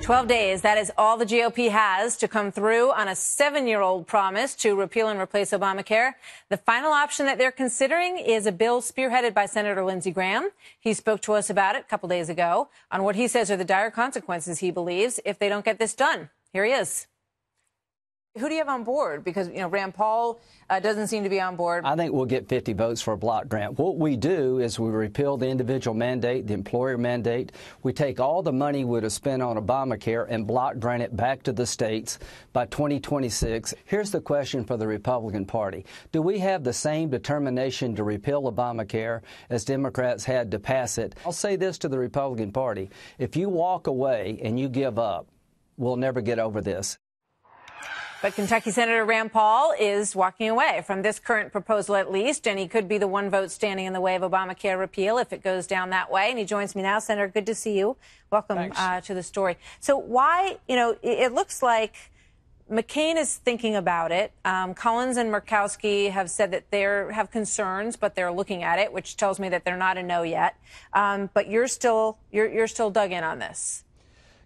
12 days. That is all the GOP has to come through on a 7-year-old promise to repeal and replace Obamacare. The final option that they're considering is a bill spearheaded by Senator Lindsey Graham. He spoke to us about it a couple days ago on what he says are the dire consequences he believes if they don't get this done. Here he is. Who do you have on board? Because, Rand Paul doesn't seem to be on board. I think we'll get 50 votes for a block grant. What we do is we repeal the individual mandate, the employer mandate. We take all the money we would have spent on Obamacare and block grant it back to the states by 2026. Here's the question for the Republican Party. Do we have the same determination to repeal Obamacare as Democrats had to pass it? I'll say this to the Republican Party. If you walk away and you give up, we'll never get over this. But Kentucky Senator Rand Paul is walking away from this current proposal at least, and he could be the one vote standing in the way of Obamacare repeal if it goes down that way. And he joins me now. Senator, good to see you. Welcome to the story. So why, it looks like McCain is thinking about it. Collins and Murkowski have said that they have concerns, but they're looking at it, which tells me that they're not a no yet. But you're still dug in on this.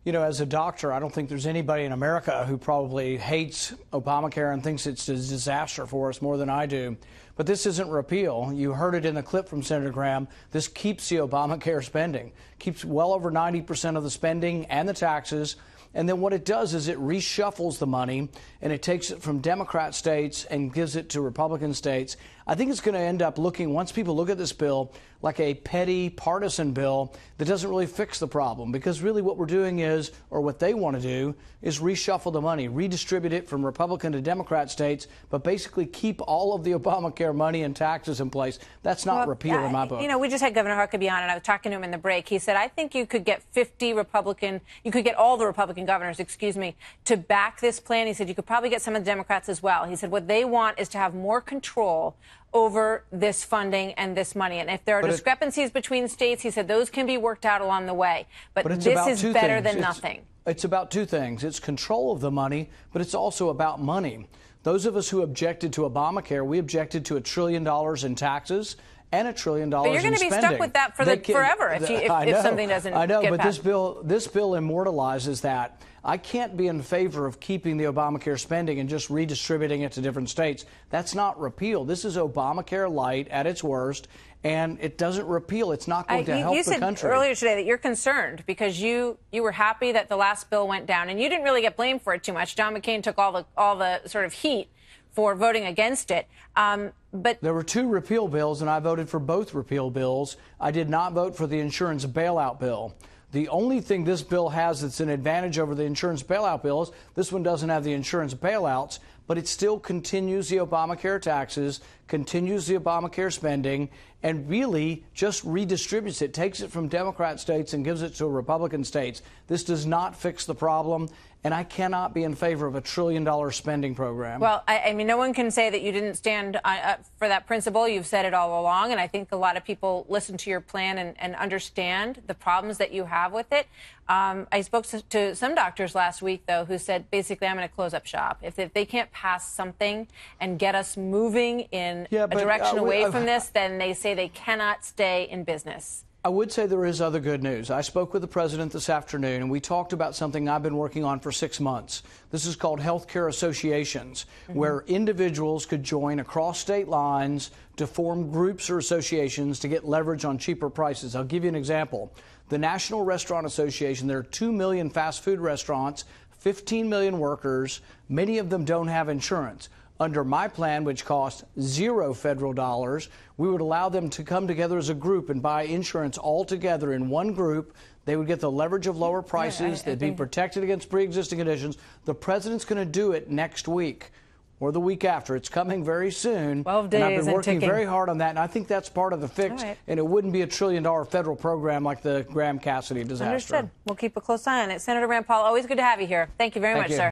As a doctor, I don't think there's anybody in America who probably hates Obamacare and thinks it's a disaster for us more than I do. But this isn't repeal. You heard it in the clip from Senator Graham. This keeps the Obamacare spending, keeps well over 90% of the spending and the taxes. And then what it does is it reshuffles the money and it takes it from Democrat states and gives it to Republican states. I think it's going to end up looking, once people look at this bill, like a petty partisan bill that doesn't really fix the problem, because really what we're doing is, or what they want to do, is reshuffle the money, redistribute it from Republican to Democrat states, but basically keep all of the Obamacare money and taxes in place. That's not repeal in my book. We just had Governor Huckabee on, and I was talking to him in the break. He said, I think you could get you could get all the Republican governors, to back this plan. He said you could probably get some of the Democrats as well. He said what they want is to have more control over this funding and this money. And if there are discrepancies between states, he said those can be worked out along the way. But this is better than nothing. It's about two things. It's control of the money, but it's also about money. Those of us who objected to Obamacare, we objected to $1 trillion in taxes and $1 trillion in spending. But you're going to be stuck with that forever if something doesn't I know, get but passed. this bill immortalizes that. I can't be in favor of keeping the Obamacare spending and just redistributing it to different states. That's not repeal. This is Obamacare light at its worst, and it doesn't repeal. It's not going to help the country. You said earlier today that you're concerned because you were happy that the last bill went down, and you didn't really get blamed for it too much. John McCain took all the sort of heat for voting against it. But there were two repeal bills, and I voted for both repeal bills. I did not vote for the insurance bailout bill. The only thing this bill has that's an advantage over the insurance bailout bill is this one doesn't have the insurance bailouts, but it still continues the Obamacare taxes, continues the Obamacare spending, and really just redistributes it, takes it from Democrat states and gives it to Republican states. This does not fix the problem, and I cannot be in favor of $1 trillion spending program. Well, I mean, no one can say that you didn't stand for that principle. You've said it all along, and I think a lot of people listen to your plan and understand the problems that you have with it. I spoke to some doctors last week, though, who said, basically, I'm going to close up shop. If they can't pass something and get us moving in a direction away from this, then they say they cannot stay in business. I would say there is other good news. I spoke with the president this afternoon, and we talked about something I've been working on for 6 months. This is called healthcare associations, where individuals could join across state lines to form groups or associations to get leverage on cheaper prices. I'll give you an example. The National Restaurant Association, there are 2 million fast food restaurants, 15 million workers. Many of them don't have insurance. Under my plan, which costs $0 federal dollars, we would allow them to come together as a group and buy insurance all together in one group. They would get the leverage of lower prices. They'd be protected against pre-existing conditions. The president's going to do it next week or the week after. It's coming very soon. 12 days and I've been working ticking. very hard on that, and I think that's part of the fix. And it wouldn't be $1 trillion federal program like the Graham-Cassidy disaster. Understood. We'll keep a close eye on it. Senator Rand Paul, always good to have you here. Thank you very much, sir.